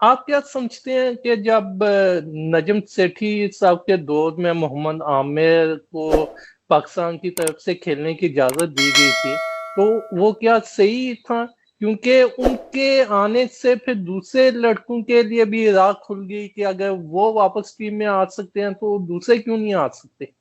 आप क्या समझते हैं कि जब नजम सेठी साहब के दौर में मोहम्मद आमिर को पाकिस्तान की तरफ से खेलने की इजाजत दी गई थी, तो वो क्या सही था? क्योंकि उनके आने से फिर दूसरे लड़कों के लिए भी राह खुल गई कि अगर वो वापस टीम में आ सकते हैं तो दूसरे क्यों नहीं आ सकते?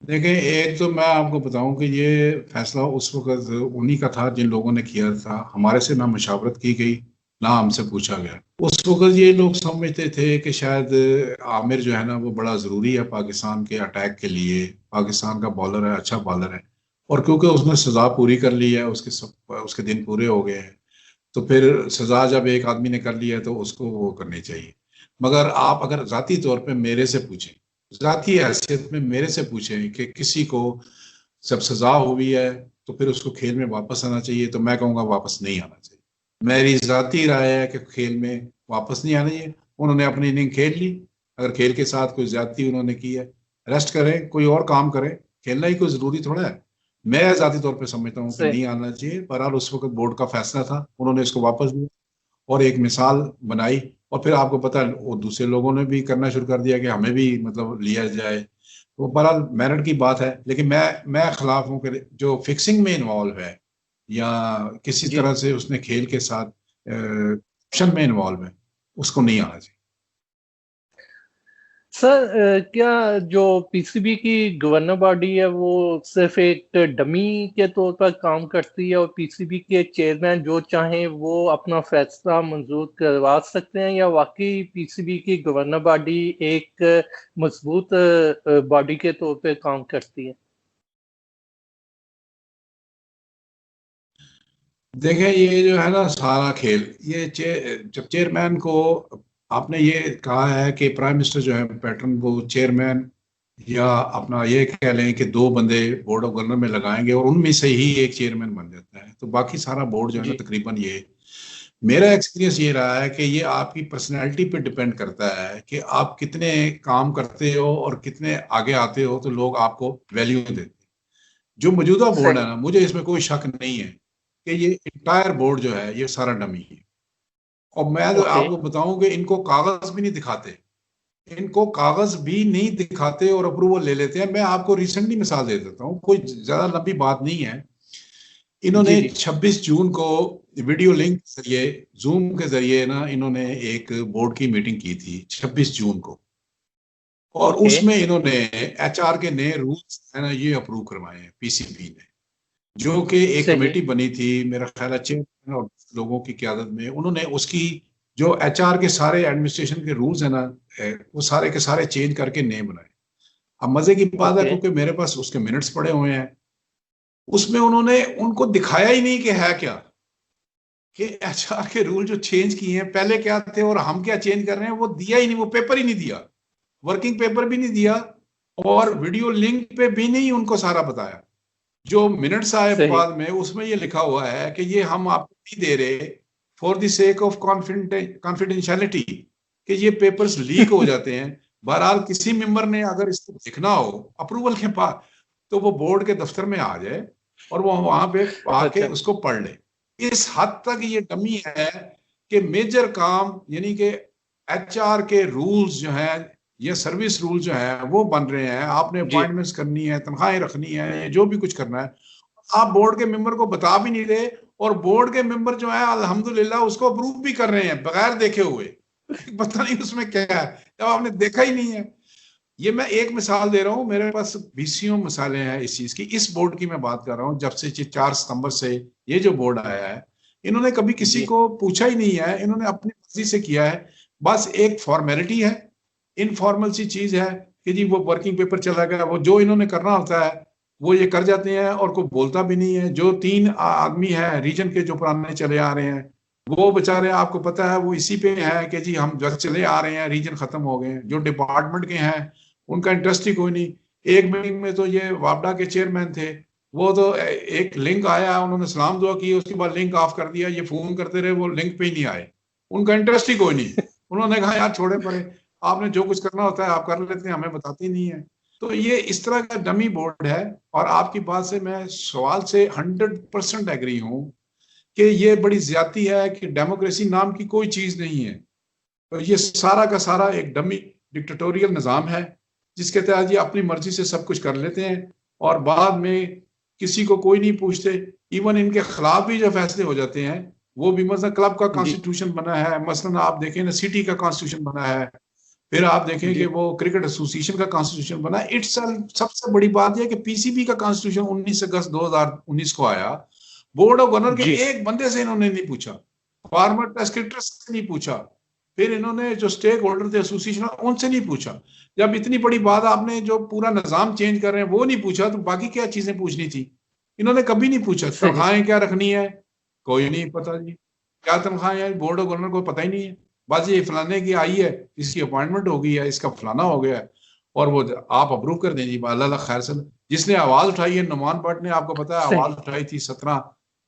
देखें, एक तो मैं आपको बताऊं कि ये फैसला उस वक्त उन्हीं का था जिन लोगों ने किया था। हमारे से ना मशावरत की गई, ना हमसे पूछा गया। उस वक्त ये लोग समझते थे कि शायद आमिर जो है ना वो बड़ा ज़रूरी है पाकिस्तान के अटैक के लिए। पाकिस्तान का बॉलर है, अच्छा बॉलर है। और क्योंकि उसने सज़ा पूरी कर ली है, उसके दिन पूरे हो गए हैं, तो फिर सज़ा जब एक आदमी ने कर ली है तो उसको वो करनी चाहिए। मगर आप अगर ज़ाती तौर पे मेरे से पूछें, जाती हैसियत में मेरे से पूछें कि किसी को जब सजा हुई है तो फिर उसको खेल में वापस आना चाहिए, तो मैं कहूँगा वापस नहीं आना चाहिए। मेरी जाती राय है कि खेल में वापस नहीं आना चाहिए। उन्होंने अपनी इनिंग खेल ली। अगर खेल के साथ कोई ज्यादती उन्होंने की है, रेस्ट करें, कोई और काम करें। खेलना ही कोई जरूरी थोड़ा है। मैं जाती तौर पे समझता हूँ कि से नहीं आना चाहिए। बहरहाल उस वक्त बोर्ड का फैसला था, उन्होंने इसको वापस दिया और एक मिसाल बनाई। और फिर आपको पता है वो दूसरे लोगों ने भी करना शुरू कर दिया कि हमें भी मतलब लिया जाए। तो बहरहाल मेरिट की बात है, लेकिन मैं खिलाफ हूँ कि जो फिक्सिंग में इन्वॉल्व है या किसी जी तरह से उसने खेल के साथ ऑप्शन में इन्वॉल्व है, उसको नहीं आना चाहिए। सर, क्या जो पीसीबी की गवर्नर बॉडी है वो सिर्फ एक डमी के तौर पर काम करती है और पीसीबी के चेयरमैन जो चाहें वो अपना फैसला मंजूर करवा सकते हैं, या वाकई पीसीबी की गवर्नर बॉडी एक मजबूत बॉडी के तौर पे काम करती है? देखें, ये जो है ना सारा खेल, ये जब चेयरमैन को आपने ये कहा है कि प्राइम मिनिस्टर जो है पैटर्न वो चेयरमैन या अपना ये कह लें कि दो बंदे बोर्ड ऑफ गवर्नर में लगाएंगे और उनमें से ही एक चेयरमैन बन जाता है, तो बाकी सारा बोर्ड जो है ना जी। तकरीबन ये, मेरा एक्सपीरियंस ये रहा है कि ये आपकी पर्सनैलिटी पे डिपेंड करता है कि आप कितने काम करते हो और कितने आगे आते हो, तो लोग आपको वैल्यू देते हैं। जो मौजूदा बोर्ड है सही। ना, मुझे इसमें कोई शक नहीं है कि ये इंटायर बोर्ड जो है ये सारा डमी है। और मैं तो ओके। आपको बताऊं कि इनको कागज भी नहीं दिखाते। इनको कागज भी नहीं दिखाते और अप्रूवल ले लेते हैं। मैं आपको रिसेंटली मिसाल दे देता हूँ, कोई ज्यादा लंबी बात नहीं है। जी इन्होंने जी। 26 जून को वीडियो लिंक के जरिए, जूम के जरिए ना, इन्होंने एक बोर्ड की मीटिंग की थी 26 जून को। और ओके। उसमें इन्होंने एचआर के नए रूल्स है ना ये अप्रूव करवाए हैं पीसीबी ने। जो कि एक सही। कमेटी बनी थी, मेरा ख्याल है चेयरमैन और लोगों की क्यादत में, उन्होंने उसकी जो एचआर के सारे एडमिनिस्ट्रेशन के रूल्स है ना, वो सारे के सारे चेंज करके नए बनाए। अब मजे की बात है, ओके। क्योंकि मेरे पास उसके मिनट्स पड़े हुए हैं, उसमें उन्होंने उनको दिखाया ही नहीं कि है क्या, कि एचआर के रूल जो चेंज किए हैं पहले क्या थे और हम क्या चेंज कर रहे हैं, वो दिया ही नहीं, वो पेपर ही नहीं दिया, वर्किंग पेपर भी नहीं दिया। और वीडियो लिंक पे भी नहीं उनको सारा बताया। जो मिनट्स आए सही। बाद में उसमें ये लिखा हुआ है कि ये हम आपको नहीं दे रहे for the sake of confidentiality, कि ये पेपर्स लीक हो जाते हैं। बहरहाल किसी मेंबर ने अगर इसको देखना हो अप्रूवल के बाद, तो वो बोर्ड के दफ्तर में आ जाए और वो वहां पे आके अच्छा। उसको पढ़ ले। इस हद तक ये डमी है कि मेजर काम यानी कि एचआर के रूल्स जो हैं, ये सर्विस रूल जो है वो बन रहे हैं। आपने जी। अपॉइंटमेंट्स करनी है, तनख्वाहें रखनी है, जो भी कुछ करना है, आप बोर्ड के मेंबर को बता भी नहीं रहे। और बोर्ड के मेंबर जो है अल्हम्दुलिल्लाह उसको अप्रूव भी कर रहे हैं बगैर देखे हुए। पता नहीं उसमें क्या है जब आपने देखा ही नहीं है। ये मैं एक मिसाल दे रहा हूँ, मेरे पास बीसियों मिसालें हैं इस चीज की। इस बोर्ड की मैं बात कर रहा हूँ, जब से 4 सितंबर से ये जो बोर्ड आया है, इन्होंने कभी किसी जी। को पूछा ही नहीं है, इन्होंने अपनी मर्जी से किया है। बस एक फॉर्मेलिटी है, इनफॉर्मल सी चीज है कि जी वो वर्किंग पेपर चला गया, वो जो इन्होंने करना होता है वो ये कर जाते हैं और कोई बोलता भी नहीं है। जो 3 आदमी है रीजन के जो पुराने चले आ रहे हैं, वो बेचारे आपको पता है वो इसी पे है कि जी हम जब चले आ रहे हैं रीजन खत्म हो गए हैं। जो डिपार्टमेंट के हैं उनका इंटरेस्ट ही कोई नहीं। एक मीटिंग में तो ये वापडा के चेयरमैन थे, वो तो एक लिंक आया, उन्होंने सलाम दुआ की, उसके बाद लिंक ऑफ कर दिया। ये फोन करते रहे, वो लिंक पे ही नहीं आए। उनका इंटरेस्ट ही कोई नहीं। उन्होंने कहा यार छोड़े परे, आपने जो कुछ करना होता है आप कर लेते हैं, हमें बताते ही नहीं है। तो ये इस तरह का डमी बोर्ड है। और आपकी बात से मैं सवाल से 100% एग्री हूँ कि ये बड़ी ज्यादती है, कि डेमोक्रेसी नाम की कोई चीज नहीं है। तो ये सारा का सारा एक डमी डिक्टेटोरियल निज़ाम है, जिसके तहत ये अपनी मर्जी से सब कुछ कर लेते हैं और बाद में किसी को कोई नहीं पूछते। इवन इनके खिलाफ भी जो फैसले हो जाते हैं, वो भी, मतलब क्लब का जी कॉन्स्टिट्यूशन बना है, मसलन आप देखें ना, सिटी का कॉन्स्टिट्यूशन बना है, फिर आप देखें कि जी वो क्रिकेट एसोसिएशन का कॉन्स्टिट्यूशन बना है। इट्स सबसे बड़ी बात यह कि पीसीबी का कॉन्स्टिट्यूशन 19 अगस्त 2019 को आया, बोर्ड ऑफ गवर्नर के जी एक बंदे से इन्होंने नहीं पूछा, फॉर्मर टेस्ट क्रिकेटर से नहीं पूछा, फिर इन्होंने जो स्टेक होल्डर थे एसोसिएशन उनसे नहीं पूछा। जब इतनी बड़ी बात, आपने जो पूरा निजाम चेंज कर रहे हैं वो नहीं पूछा, तो बाकी क्या चीजें पूछनी थी? इन्होंने कभी नहीं पूछा। सही तनख्वाहें क्या रखनी है, कोई नहीं पता जी। क्या तनख्वाहें हैं, बोर्ड ऑफ गवर्नर को पता ही नहीं है। बस ये फलाने की आई है, इसकी अपॉइंटमेंट हो गई है, इसका फलाना हो गया है, और वो आप अप्रूव कर दें जी, अल्लाह खैर से। जिसने आवाज उठाई है, नुमान भट्ट ने, आपको पता है, आवाज सही उठाई थी 17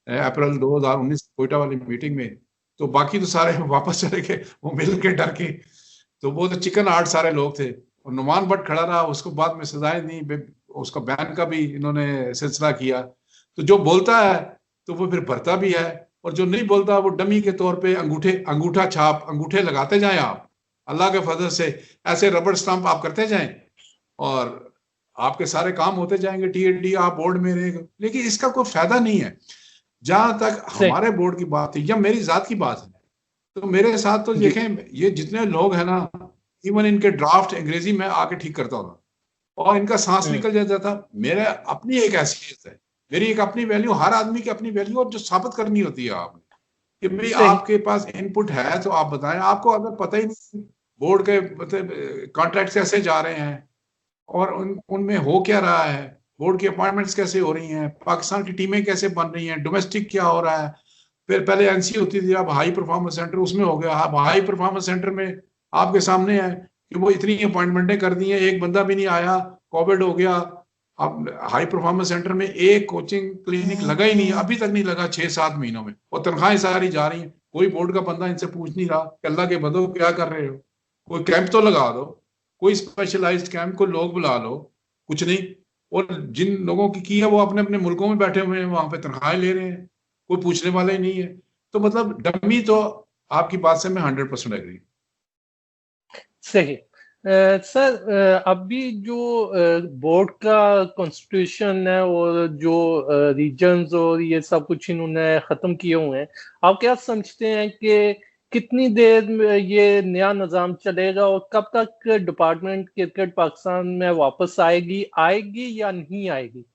अप्रैल 2019 कोयटा वाली मीटिंग में। तो बाकी तो सारे वापस चले गए, वो मिल के डर के। तो वो तो चिकन आर्ट सारे लोग थे, और नुमान भट्ट खड़ा रहा, उसको बाद में सजाएं दी, उसका बैन का भी इन्होंने सिलसिला किया। तो जो बोलता है तो वो फिर भरता भी है, और जो नहीं बोलता वो डमी के तौर पे अंगूठा छाप, अंगूठे लगाते जाएं आप, अल्लाह के फजल से ऐसे रबड़ स्टंप आप करते जाएं, और आपके सारे काम होते जाएंगे, टीएडी आप बोर्ड में रहेंगे, लेकिन इसका कोई फायदा नहीं है। जहां तक सही हमारे बोर्ड की बात है या मेरी जात की बात है, तो मेरे साथ तो जी देखें, ये जितने लोग हैं ना, इवन इनके ड्राफ्ट अंग्रेजी में आके ठीक करता होता, और इनका सांस हम्म, निकल जाता था। मेरे अपनी एक हैसियत है, मेरी एक अपनी वैल्यू, हर आदमी की अपनी वैल्यू, और जो साबित करनी होती है आपने कि भाई सही आपके पास इनपुट है तो आप बताएं। आपको अगर पता ही नहीं बोर्ड के मतलब कॉन्ट्रैक्ट कैसे जा रहे हैं, और उनमें हो क्या रहा है, बोर्ड की अपॉइंटमेंट्स कैसे हो रही हैं, पाकिस्तान की टीमें कैसे बन रही हैं, डोमेस्टिक क्या हो रहा है, फिर पहले एनसी होती थी, अब हाई परफॉर्मेंस सेंटर उसमें हो गया। अब हाई परफॉर्मेंस सेंटर में आपके सामने है कि वो इतनी अपॉइंटमेंटें कर दी हैं, एक बंदा भी नहीं आया, कोविड हो गया। अब हाई परफॉर्मेंस सेंटर में एक कोचिंग क्लिनिक लगा ही नहीं है, अभी तक नहीं लगा 6-7 महीनों में, और तनख्वाहें सारी जा रही हैं। कोई बोर्ड का बंदा इनसे पूछ नहीं रहा कि अल्लाह के बंदो क्या कर रहे हो, कोई कैंप तो लगा दो, कोई स्पेशलाइज्ड कैंप को लोग बुला लो, कुछ नहीं। और जिन लोगों की है वो अपने अपने मुल्कों में बैठे हुए हैं, वहां पे तनख्वाहें ले रहे हैं, कोई पूछने वाला ही नहीं है। तो मतलब डमी तो, आपकी बात से मैं 100% एग्री। सही सर अभी जो बोर्ड का कॉन्स्टिट्यूशन है और जो रीजन्स और ये सब कुछ इन्होंने खत्म किए हुए हैं, आप क्या समझते हैं कि कितनी देर में ये नया निज़ाम चलेगा और कब तक डिपार्टमेंट क्रिकेट पाकिस्तान में वापस आएगी आएगी या नहीं आएगी?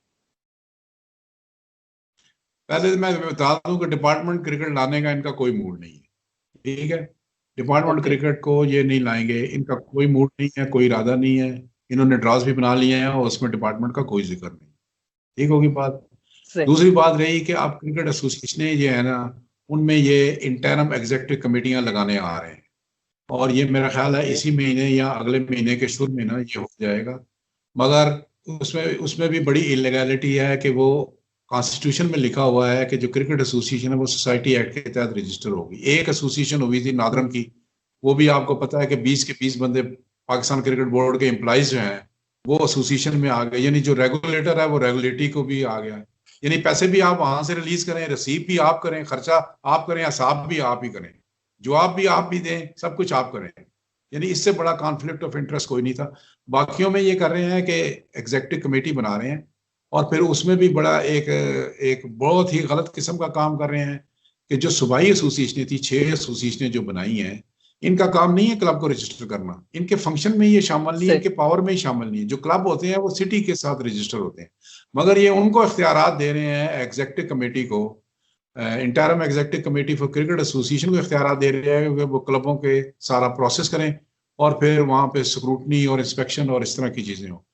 पहले मैं बता दूं कि डिपार्टमेंट क्रिकेट लाने का इनका कोई मूड नहीं है, ठीक है। डिपार्टमेंट ओके क्रिकेट को ये नहीं लाएंगे, इनका कोई मूड नहीं है, कोई इरादा नहीं है। इन्होंने ड्रॉज भी बना लिए हैं और उसमें डिपार्टमेंट का कोई जिक्र नहीं। ठीक होगी बात। सही दूसरी बात रही कि आप क्रिकेट एसोसिएशन ये है ना, उनमें ये इंटरम एग्जीक्यूटिव कमेटियां लगाने आ रहे हैं, और ये मेरा ख्याल है ओके इसी महीने या अगले महीने के शुरू में ना ये हो जाएगा। मगर उसमें उसमें भी बड़ी इलीगैलिटी है कि वो कॉन्स्टिट्यूशन में लिखा हुआ है कि जो क्रिकेट एसोसिएशन है वो सोसाइटी एक्ट के तहत रजिस्टर होगी। एक एसोसिएशन हुई थी नादरन की, वो भी आपको पता है कि 20 के 20 बंदे पाकिस्तान क्रिकेट बोर्ड के एम्प्लॉइज जो हैं वो एसोसिएशन में आ गए, यानी जो रेगुलेटर है वो रेगुलेटरी को भी आ गया। यानी पैसे भी आप वहां से रिलीज करें, रिसीव भी आप करें, खर्चा आप करें, हिसाब भी आप ही करें, जवाब भी आप भी दें, सब कुछ आप करें। यानी इससे बड़ा कॉन्फ्लिक्ट ऑफ इंटरेस्ट कोई नहीं था। बाकियों में ये कर रहे हैं कि एग्जीक्यूटिव कमेटी बना रहे हैं, और फिर उसमें भी बड़ा एक एक बहुत ही गलत किस्म का काम कर रहे हैं कि जो सूबाई एसोसिएशनें थी, 6 एसोसिएशनें जो बनाई हैं, इनका काम नहीं है क्लब को रजिस्टर करना, इनके फंक्शन में ये शामिल नहीं है, सही इनके पावर में ही शामिल नहीं है। जो क्लब होते हैं वो सिटी के साथ रजिस्टर होते हैं, मगर ये उनको इख्तियारात दे रहे हैं एग्जीक्यूटिव कमेटी को, interim executive committee for cricket association को इख्तियार दे रहे हैं कि वो क्लबों के सारा प्रोसेस करें, और फिर वहां पे स्क्रूटनी और इंस्पेक्शन और इस तरह की चीजें हो।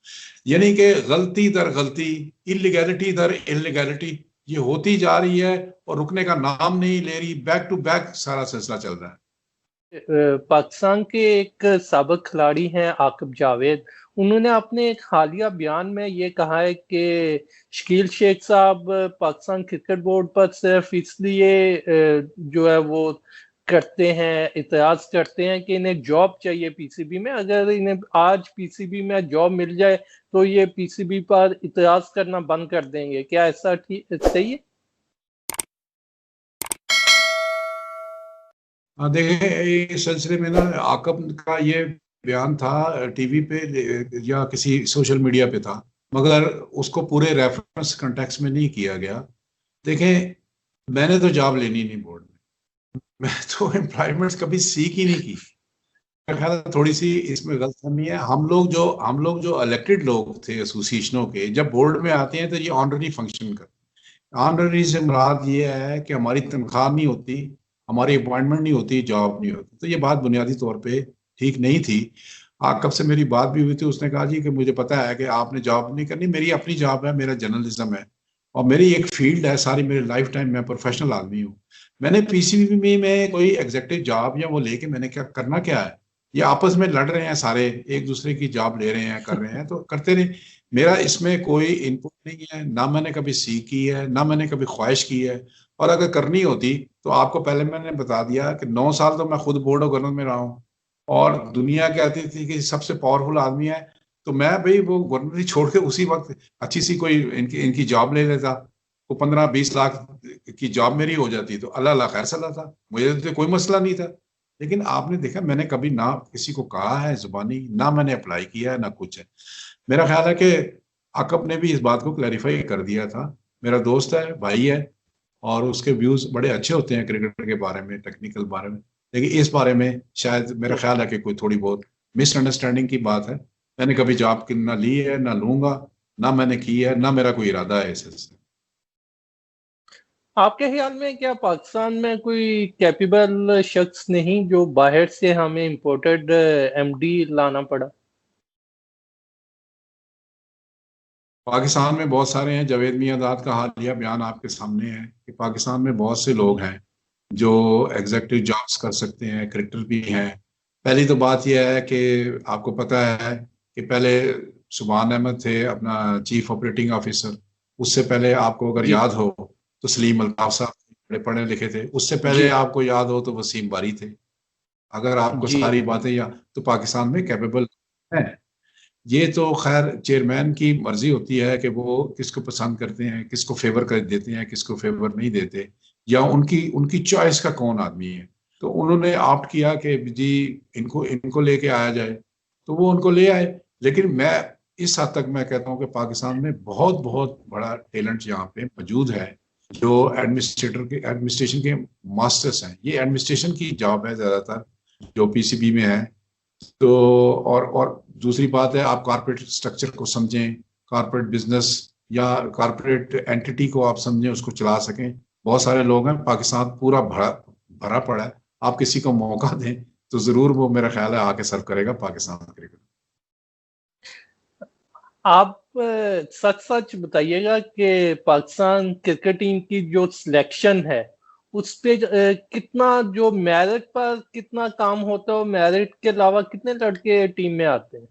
यानी कि गलती दर गलती, इलीगैलिटी दर इलीगैलिटी ये होती जा रही है, और रुकने का नाम नहीं ले रही। बैक टू बैक सारा सिलसिला चल रहा है। पाकिस्तान के एक साबिक खिलाड़ी हैं आकिब जावेद, उन्होंने अपने एक हालिया बयान में ये कहा है कि शकील शेख साहब पाकिस्तान क्रिकेट बोर्ड पर सिर्फ इसलिए जो है वो करते हैं, इतराज करते हैं कि इन्हें जॉब चाहिए पीसीबी में। अगर इन्हें आज पीसीबी में जॉब मिल जाए तो ये पीसीबी पर इतराज करना बंद कर देंगे। क्या ऐसा ठीक सही है? देखिए इस सिलसिले में ना आकब का ये बयान था टीवी पे या किसी सोशल मीडिया पे था, मगर उसको पूरे रेफरेंस कंटेक्स्ट में नहीं किया गया। देखें, मैंने तो जॉब लेनी नहीं बोर्ड में, मैं तो एम्प्लॉयमेंट कभी सीख ही नहीं की। मेरा ख्याल है थोड़ी सी इसमें गलतफहमी है। हम लोग जो इलेक्टेड लोग थे एसोसिएशनों के, जब बोर्ड में आते हैं तो ये ऑनररी फंक्शन करते हैं। ऑनररी से मुराद ये है कि हमारी तनख्वाह नहीं होती, हमारी अपॉइंटमेंट नहीं होती, जॉब नहीं होती। तो ये बात बुनियादी तौर पे ठीक नहीं थी। आकब से मेरी बात भी हुई थी, उसने कहा जी कि मुझे पता है कि आपने जॉब नहीं करनी, मेरी अपनी जॉब है, मेरा जर्नलिज्म है और मेरी एक फील्ड है सारी, मेरी लाइफ टाइम मैं प्रोफेशनल आदमी हूँ। मैंने पीसीबी में कोई एग्जेक्टिव जॉब या वो लेके मैंने क्या करना क्या है? ये आपस में लड़ रहे हैं सारे, एक दूसरे की जॉब ले रहे हैं, कर रहे हैं, तो करते रहे। मेरा इसमें कोई इनपुट नहीं है, ना मैंने कभी सीख की है, ना मैंने कभी ख्वाहिश की है। और अगर करनी होती तो आपको पहले मैंने बता दिया कि 9 साल तो मैं खुद बोर्ड ऑफ गवर्नर में रहा हूँ और दुनिया कहती थी कि सबसे पावरफुल आदमी है, तो मैं भाई वो गवर्नरी छोड़ के उसी वक्त अच्छी सी कोई इनकी इनकी जॉब ले लेता। वो 15-20 लाख की जॉब मेरी हो जाती तो अल्लाह अल्लाह खैर सला था, मुझे तो कोई मसला नहीं था। लेकिन आपने देखा, मैंने कभी ना किसी को कहा है जुबानी, ना मैंने अप्लाई किया है, ना कुछ है। मेरा ख्याल है कि अकब ने भी इस बात को क्लैरिफाई कर दिया था। मेरा दोस्त है, भाई है, और उसके व्यूज बड़े अच्छे होते हैं क्रिकेट के बारे में, टेक्निकल बारे में। लेकिन इस बारे में शायद मेरा ख्याल है कि कोई थोड़ी बहुत मिसअंडरस्टैंडिंग की बात है। मैंने कभी जॉब की ना ली है, ना लूंगा, ना मैंने की है, ना मेरा कोई इरादा है इससे। आपके ख्याल में क्या पाकिस्तान में कोई कैपेबल शख्स नहीं जो बाहर से हमें इम्पोर्टेड एमडी लाना पड़ा? पाकिस्तान में बहुत सारे हैं। जावेद मियांदाद का हालिया बयान आपके सामने है कि पाकिस्तान में बहुत से लोग हैं जो एग्जेक्टिव जॉब्स कर सकते हैं, क्रिकेटर भी हैं। पहली तो बात यह है कि आपको पता है कि पहले सुभान अहमद थे अपना चीफ ऑपरेटिंग ऑफिसर। उससे पहले आपको अगर जी। याद हो तो सलीम अल्ताफ साहब बड़े पढ़े लिखे थे। उससे पहले जी। आपको याद हो तो वसीम बारी थे। अगर आपको जी। सारी बातें याद, तो पाकिस्तान में कैपेबल है। ये तो खैर चेयरमैन की मर्जी होती है कि वो किसको पसंद करते हैं, किसको फेवर कर देते हैं, किसको फेवर नहीं देते, या उनकी उनकी चॉइस का कौन आदमी है। तो उन्होंने ऑप्ट किया कि जी इनको इनको लेके आया जाए, तो वो उनको ले आए। लेकिन मैं इस हद तक मैं कहता हूँ कि पाकिस्तान में बहुत बहुत बड़ा टैलेंट यहाँ पे मौजूद है, जो एडमिनिस्ट्रेशन के मास्टर्स हैं। ये एडमिनिस्ट्रेशन की जॉब है ज्यादातर जो पीसीबी में है। तो और दूसरी बात है, आप कारपोरेट स्ट्रक्चर को समझें, कारपोरेट बिजनेस या कारपोरेट एंटिटी को आप समझें, उसको चला सकें। बहुत सारे लोग हैं, पाकिस्तान पूरा भरा भरा पड़ा है। आप किसी को मौका दें तो जरूर वो मेरा ख्याल है आके सर्व करेगा पाकिस्तान क्रिकेट। आप सच सच बताइएगा कि पाकिस्तान क्रिकेट टीम की जो सिलेक्शन है उस पे कितना जो मेरिट पर कितना काम होता है और मेरिट के अलावा कितने लड़के टीम में आते हैं?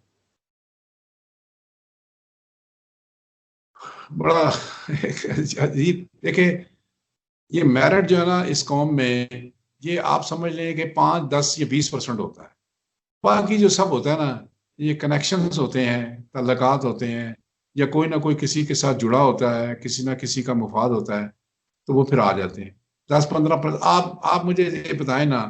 बड़ा एक अजीब देखिए, ये मेरिट जो है ना इस कौम में, ये आप समझ लें कि 5, 10 या 20% होता है। बाकी जो सब होता है ना, ये कनेक्शंस होते हैं, तल्लकात होते हैं, या कोई ना कोई किसी के साथ जुड़ा होता है, किसी ना किसी का मुफाद होता है, तो वो फिर आ जाते हैं। 10-15%। आप मुझे ये बताएं ना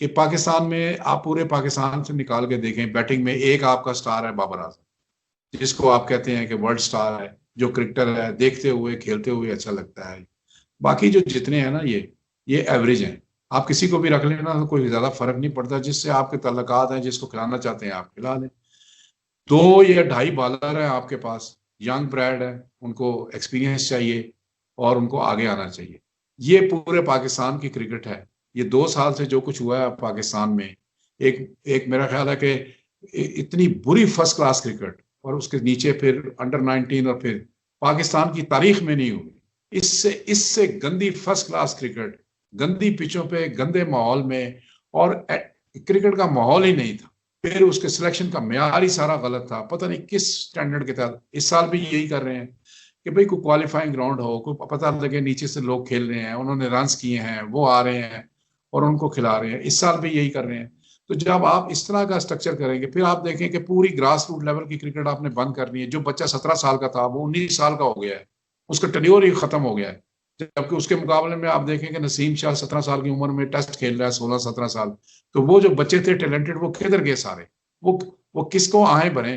कि पाकिस्तान में, आप पूरे पाकिस्तान से निकाल के देखें, बैटिंग में एक आपका स्टार है बाबर आजम, जिसको आप कहते हैं कि वर्ल्ड स्टार है, जो क्रिकेटर है, देखते हुए खेलते हुए अच्छा लगता है। बाकी जो जितने हैं ना, ये एवरेज हैं। आप किसी को भी रख लेना तो कोई ज्यादा फर्क नहीं पड़ता। जिससे आपके तल्लकात हैं, जिसको खिलाना चाहते हैं आप खिला लें। 2 या 2.5 बॉलर है आपके पास, यंग ब्रैड है, उनको एक्सपीरियंस चाहिए और उनको आगे आना चाहिए। ये पूरे पाकिस्तान की क्रिकेट है। ये 2 साल से जो कुछ हुआ है पाकिस्तान में, एक एक मेरा ख्याल है कि इतनी बुरी फर्स्ट क्लास क्रिकेट, और उसके नीचे फिर अंडर 19, और फिर पाकिस्तान की तारीख में नहीं हुई इससे इससे गंदी फर्स्ट क्लास क्रिकेट, गंदी पिचों पे, गंदे माहौल में। और क्रिकेट का माहौल ही नहीं था। फिर उसके सिलेक्शन का मेयार ही सारा गलत था, पता नहीं किस स्टैंडर्ड के तहत। इस साल भी यही कर रहे हैं कि भाई कोई क्वालिफाइंग ग्राउंड हो, कोई पता लगे नीचे से लोग खेल रहे हैं, उन्होंने रन किए हैं, वो आ रहे हैं और उनको खिला रहे हैं। इस साल भी यही कर रहे हैं। तो जब आप इस तरह का स्ट्रक्चर करेंगे, फिर आप देखें कि पूरी ग्रास रूट लेवल की क्रिकेट आपने बंद करनी है। जो बच्चा 17 साल का था वो 19 साल का हो गया है, उसका टेन्योर ही खत्म हो गया है। जबकि उसके मुकाबले में आप देखें कि नसीम शाह 17 साल की उम्र में टेस्ट खेल रहा है, 16-17 साल। तो वो जो बच्चे थे टैलेंटेड, वो किधर गए सारे? वो वो किसको आए बने,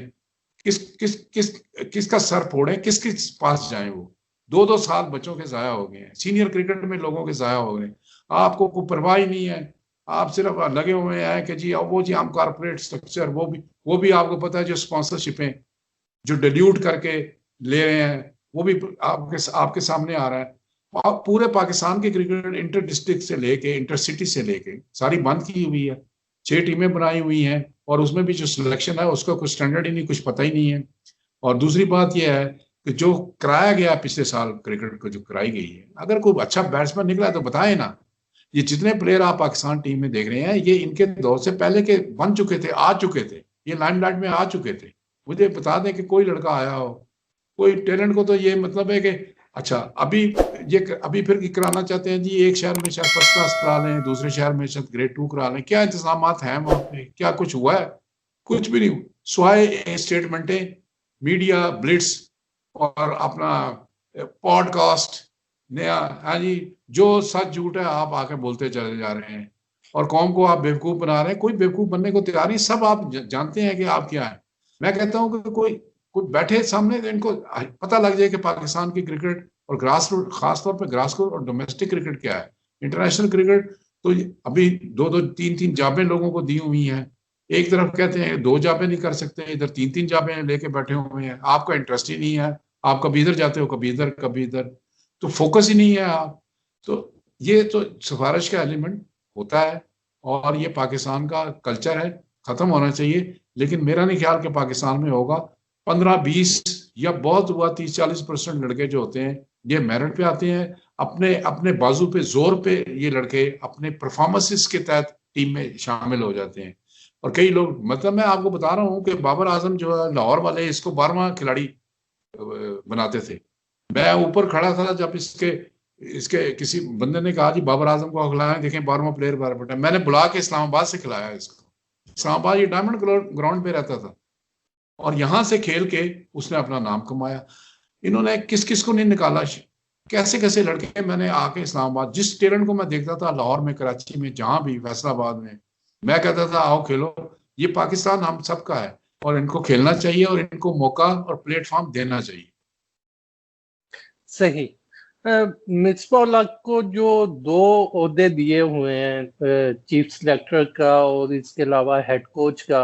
किस किस किस किसका सर फोड़े, किसके पास जाए? वो 2-2 साल बच्चों के जाया हो गए हैं, सीनियर क्रिकेट में लोगों के जाया हो गए। आपको कोई परवाह ही नहीं है, आप सिर्फ लगे हुए हैं कि जी अब वो जी हम कारपोरेट स्ट्रक्चर, वो भी आपको पता है जो स्पॉन्सरशिपें जो डिल्यूट करके ले रहे हैं, वो भी आपके आपके सामने आ रहा है। आप पूरे पाकिस्तान के क्रिकेट इंटर डिस्ट्रिक्ट से लेके इंटर सिटी से लेके सारी बंद की हुई है, 6 टीमें बनाई हुई हैं, और उसमें भी जो सिलेक्शन है उसका कुछ स्टैंडर्ड ही नहीं, कुछ पता ही नहीं है। और दूसरी बात यह है कि जो कराया गया पिछले साल क्रिकेट को जो कराई गई है, अगर कोई अच्छा बैट्समैन निकला है तो बताए ना। ये जितने प्लेयर आप पाकिस्तान टीम में देख रहे हैं, ये इनके दौर से पहले के बन चुके थे, आ चुके थे, ये लाइमलाइट में आ चुके थे। मुझे बता दें कि कोई लड़का आया हो, कोई टैलेंट को तो ये मतलब है कि अच्छा अभी फिर कराना चाहते हैं जी, एक शहर में शायद फर्स्ट क्लास करा लें, दूसरे शहर में शायद ग्रेड 2 करा लें। क्या इंतजाम हैं वहां पे? क्या कुछ हुआ है? कुछ भी नहीं, स्वाय स्टेटमेंटें, मीडिया ब्लिट्स और अपना पॉडकास्ट नया। हाँ जी, जो सच झूठ है आप आके बोलते चले जा रहे हैं, और कौम को आप बेवकूफ बना रहे हैं। कोई बेवकूफ बनने को तैयार नहीं, सब आप जानते हैं कि आप क्या है। मैं कहता हूं कि कोई कोई बैठे सामने तो इनको पता लग जाए कि पाकिस्तान की क्रिकेट और ग्रास रूट, खासतौर पर ग्रास रूट और डोमेस्टिक क्रिकेट क्या है। इंटरनेशनल क्रिकेट तो अभी 2-2 3-3 जाबें लोगों को दी हुई हैं। एक तरफ कहते हैं 2 जाबें नहीं कर सकते, इधर 3-3 जाबें लेके बैठे हुए हैं। आपका इंटरेस्ट ही नहीं है, आप कभी इधर जाते हो, कभी इधर, कभी इधर, तो फोकस ही नहीं है आप। तो ये तो सिफारिश का एलिमेंट होता है, और ये पाकिस्तान का कल्चर है, खत्म होना चाहिए। लेकिन मेरा नहीं ख्याल कि पाकिस्तान में होगा। 15-20 या बहुत हुआ 30-40% लड़के जो होते हैं, ये मेरिट पे आते हैं, अपने अपने बाजू पे जोर पे ये लड़के अपने परफॉर्मेंसेस के तहत टीम में शामिल हो जाते हैं। और कई लोग, मतलब मैं आपको बता रहा हूँ कि बाबर आजम जो है लाहौर वाले, इसको 12वां खिलाड़ी बनाते थे। मैं ऊपर खड़ा था जब इसके इसके किसी बंदे ने कहा जी बाबर आजम को खिलाएं, देखें 12वां प्लेयर बार बेटा। मैंने बुला के इस्लामाबाद से खिलाया इसको। इस्लामाबाद ये डायमंड ग्राउंड पे रहता था, और यहां से खेल के उसने अपना नाम कमाया। इन्होंने किस किस को नहीं निकाला, कैसे कैसे लड़के मैंने आके इस्लामाबाद, जिस टैलेंट को मैं देखता था लाहौर में, कराची में, जहां भी, फैसलाबाद में, मैं कहता था आओ खेलो, ये पाकिस्तान हम सबका है, और इनको खेलना चाहिए, और इनको मौका और प्लेटफॉर्म देना चाहिए। सही। मिसबाह को जो 2 ओहदे दिए हुए हैं, चीफ सिलेक्टर का और इसके अलावा हेड कोच का,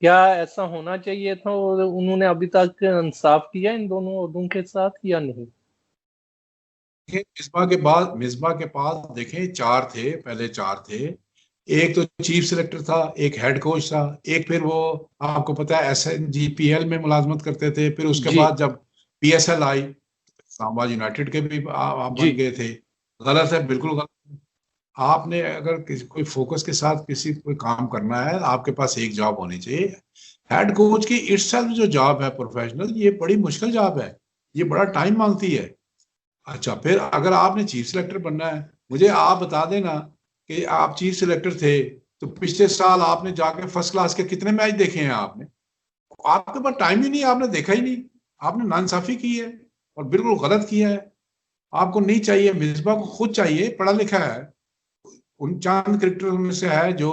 क्या ऐसा होना चाहिए था? और उन्होंने अभी तक इंसाफ किया इन दोनों ओहदों के साथ या नहीं? मिसबा के पास देखें 4 थे, पहले 4 थे। एक तो चीफ सिलेक्टर था, एक हेड कोच था, एक फिर वो आपको पता है SNGPL में मुलाजमत करते थे। फिर उसके जी बाद जब PSL आई, इस्लामाबाद यूनाइटेड के भी आप जी। बन गए थे। गलत है, बिल्कुल गलत है। आपने अगर किसी कोई फोकस के साथ किसी कोई काम करना है, आपके पास एक जॉब होनी चाहिए। हेड कोच की इटसेल्फ जो जॉब है प्रोफेशनल, ये बड़ी मुश्किल जॉब है, ये बड़ा टाइम मांगती है। अच्छा, फिर अगर आपने चीफ सिलेक्टर बनना है, मुझे आप बता देना कि आप चीफ सिलेक्टर थे तो पिछले साल आपने जाके फर्स्ट क्लास के कितने मैच देखे हैं आपने? आपके पास टाइम ही नहीं, आपने देखा ही नहीं, आपने नाइंसाफी की है और बिल्कुल गलत किया है। आपको नहीं चाहिए, मिसबा को खुद चाहिए, पढ़ा लिखा है, उन चंद क्रिकेटरों में से है जो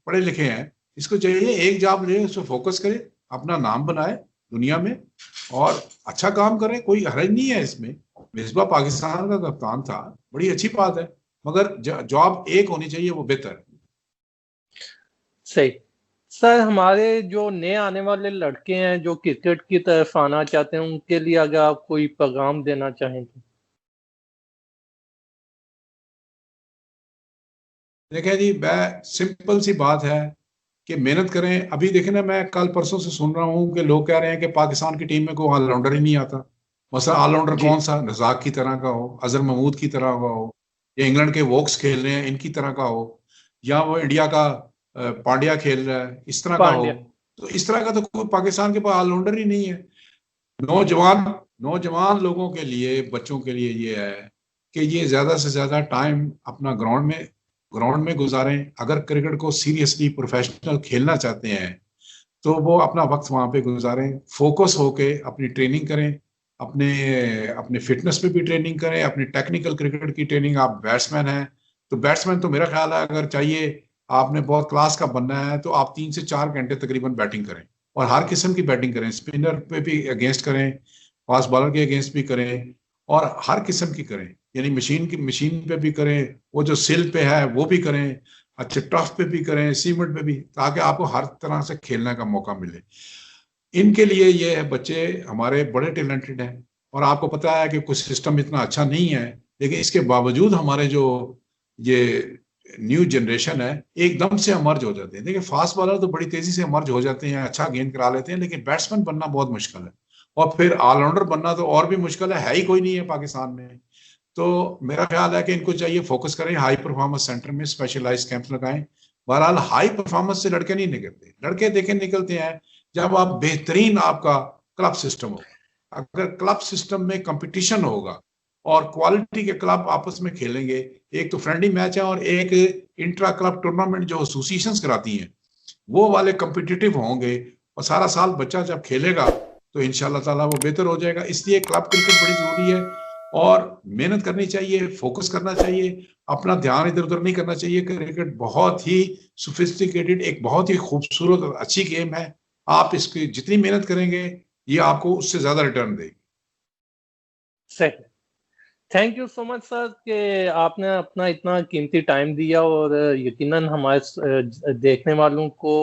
पढ़े लिखे हैं। इसको चाहिए एक जॉब ले, उस पर फोकस करे, अपना नाम बनाए दुनिया में, और अच्छा काम करे, कोई हर्ज नहीं है इसमें। मिसबा पाकिस्तान का कप्तान था, बड़ी अच्छी बात है, मगर जॉब एक होनी चाहिए, वो बेहतर है। सही। सर, हमारे जो नए आने वाले लड़के हैं जो क्रिकेट की तरफ आना चाहते हैं, उनके लिए अगर आप कोई पैगाम देना चाहें तो? देखें जी, मैं सिंपल सी बात है कि मेहनत करें। अभी देखें ना, मैं कल परसों से सुन रहा हूँ कि लोग कह रहे हैं कि पाकिस्तान की टीम में कोई ऑलराउंडर ही नहीं आता। मसला ऑलराउंडर जी कौन सा? रजाक की तरह का हो, अजहर महमूद की तरह का हो, या इंग्लैंड के वोक्स खेल रहे हैं इनकी तरह का हो, या वो इंडिया का पांड्या खेल रहा है इस तरह का हो। पांड्या। तो इस तरह का तो कोई पाकिस्तान के पास ऑलराउंडर ही नहीं है। नौजवान नौजवान लोगों के लिए, बच्चों के लिए ये है कि ये ज्यादा से ज्यादा टाइम अपना ग्राउंड में गुजारें। अगर क्रिकेट को सीरियसली प्रोफेशनल खेलना चाहते हैं तो वो अपना वक्त वहां पे गुजारें, फोकस होके अपनी ट्रेनिंग करें, अपने अपने फिटनेस पे भी ट्रेनिंग करें, अपनी टेक्निकल क्रिकेट की ट्रेनिंग। आप बैट्समैन हैं तो बैट्समैन तो मेरा ख्याल है अगर चाहिए आपने बहुत क्लास का बनना है तो आप 3 से 4 घंटे तकरीबन बैटिंग करें, और हर किस्म की बैटिंग करें, स्पिनर पे भी अगेंस्ट करें, फास्ट बॉलर के अगेंस्ट भी करें, और हर किस्म की करें, यानी मशीन पे भी करें, वो जो सिल पे है वो भी करें, अच्छे टर्फ पे भी करें, सीमेंट पे भी, ताकि आपको हर तरह से खेलने का मौका मिले। इनके लिए ये बच्चे हमारे बड़े टैलेंटेड हैं, और आपको पता है कि कुछ सिस्टम इतना अच्छा नहीं है, लेकिन इसके बावजूद हमारे जो ये न्यू जनरेशन है एकदम से अमर्ज हो जाते हैं। देखिए फास्ट बॉलर तो बड़ी तेजी से अमर्ज हो जाते हैं, अच्छा गेंद करा लेते हैं, लेकिन बैट्समैन बनना बहुत मुश्किल है, और फिर ऑलराउंडर बनना तो और भी मुश्किल है ही कोई नहीं है पाकिस्तान में। तो मेरा ख्याल है कि इनको चाहिए फोकस करें, हाई परफॉर्मेंस सेंटर में स्पेशलाइज कैंप लगाएं। बहरहाल हाई परफॉर्मेंस से लड़के नहीं निकलते, लड़के देखे निकलते हैं जब आप बेहतरीन आपका क्लब सिस्टम हो। अगर क्लब सिस्टम में कंपटीशन होगा और क्वालिटी के क्लब आपस में खेलेंगे, एक तो फ्रेंडली मैच है और एक इंट्रा क्लब टूर्नामेंट जो एसोसिएशंस कराती हैं वो वाले कम्पिटिटिव होंगे, और सारा साल बच्चा जब खेलेगा तो इंशाल्लाह ताला वो बेहतर हो जाएगा। इसलिए क्लब क्रिकेट बड़ी जरूरी है, और मेहनत करनी चाहिए, फोकस करना चाहिए, अपना ध्यान इधर उधर नहीं करना चाहिए। क्रिकेट बहुत ही सोफिस्टिकेटेड, एक बहुत ही खूबसूरत और अच्छी गेम है। आप इसकी जितनी मेहनत करेंगे ये आपको उससे ज्यादा रिटर्न देगी। सही। Thank you so much sir कि आपने अपना इतना कीमती टाइम दिया, और यकीनन हमारे देखने वालों को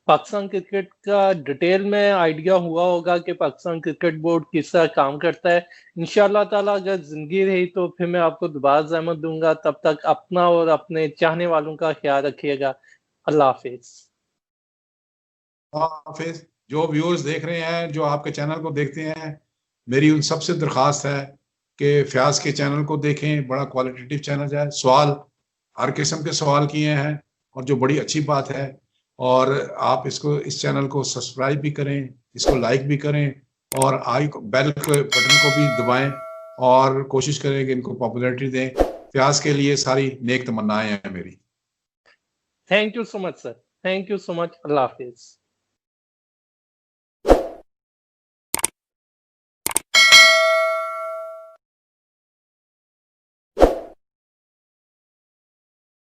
पाकिस्तान क्रिकेट का डिटेल में आइडिया हुआ होगा कि पाकिस्तान क्रिकेट बोर्ड किस तरह काम करता है। इंशाल्लाह ताला अगर जिंदगी रही तो फिर मैं आपको दोबारा ज़हमत दूंगा। तब तक अपना और अपने चाहने वालों का ख्याल रखिएगा। अल्लाह हाफिज। हाफिज। जो व्यूअर्स देख रहे हैं, जो आपके चैनल को देखते हैं, मेरी उन सबसे दरख्वास्त है कि फयाज के चैनल को देखें। बड़ा क्वालिटेटिव चैनल है, सवाल हर किस्म के सवाल किए हैं, और जो बड़ी अच्छी बात है। और आप इसको, इस चैनल को सब्सक्राइब भी करें, इसको लाइक भी करें, और आई बेल के बटन को भी दबाएं, और कोशिश करें कि इनको पॉपुलैरिटी दें। फयाज के लिए सारी नेक तमन्नाएं हैं मेरी। Thank you so much sir. Thank you so much. Allah Hafiz.